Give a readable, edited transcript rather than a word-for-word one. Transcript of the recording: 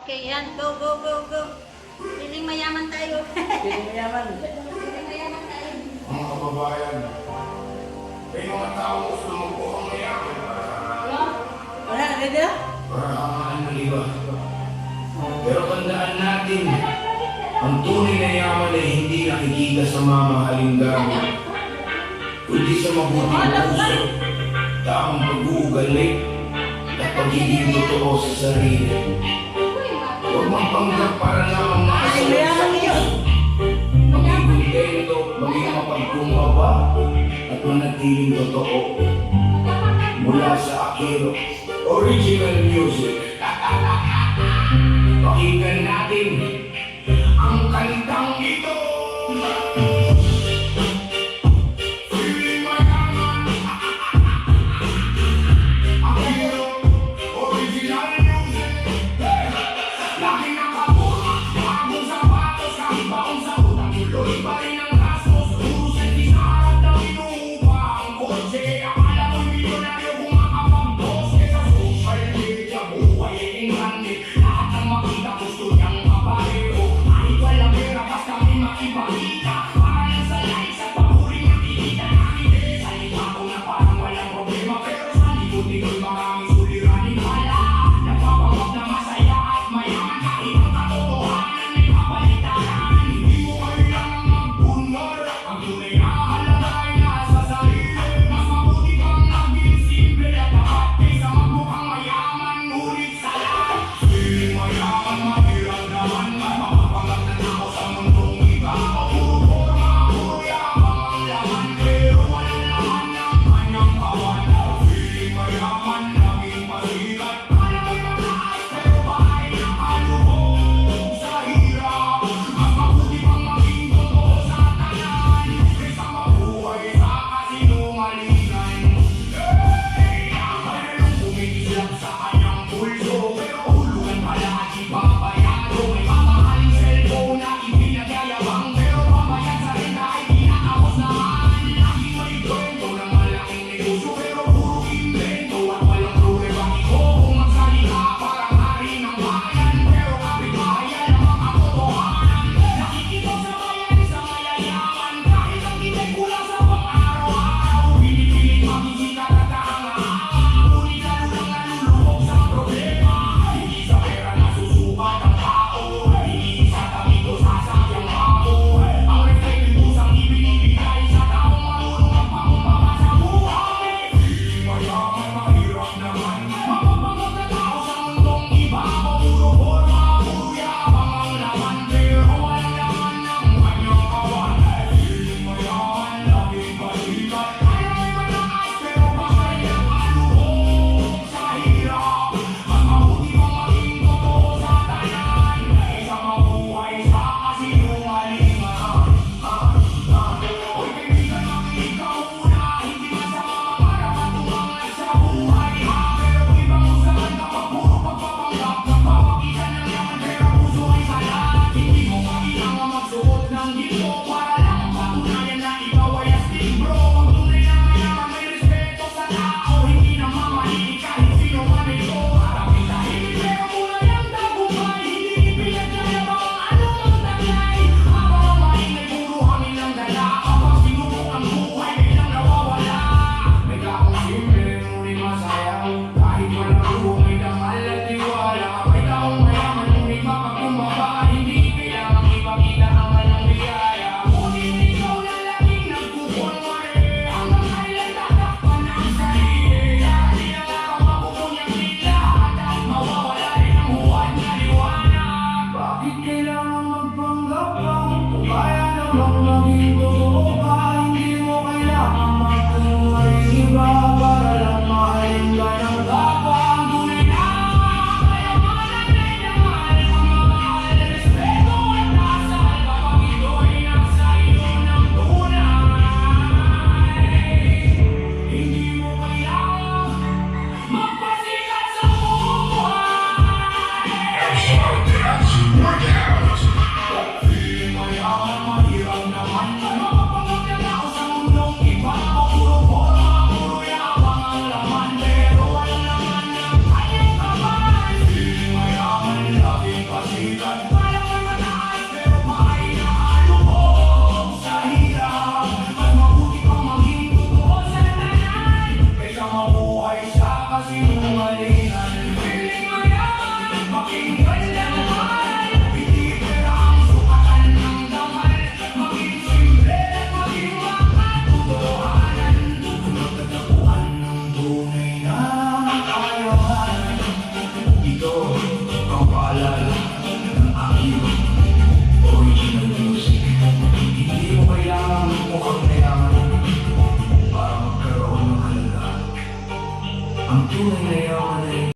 Okay, yan. Go, go, go, go. Piling mayaman tayo. Piling mayaman. Piling mayaman tayo. Mga kababayan, may mga tao gusto magbuo ang mayaman Wala, ready na? para hangaan ng iba. Pero tandaan natin, ang tunay na yaman ay hindi nakikita sa mamahaling gamit, kundi sa mabuting puso, tamang pag-uugali, at pagiging totoo sa sarili. Huwag magpanggap para lamang Mayaman niyo. maging kontento, maging mapagkumbaba, at manatiling totoo. Mula sa Akiro, original music. Pakinggan natin ang kantang ito. Feeling mayaman. Akiro, original music. Lagi nakabuhat, bagong sapatos, kahit baong sa utang, tuloy pa rin ang gastos. Puro senti sa harap ng inuupa ang kotse. Akala mo'y milyonaryo kung makapag-boss. Kesa social media, buhay ay ingani. Lahat ng makita gusto niyang kapareho. Kahit walang pera, basta may makipagita. kasi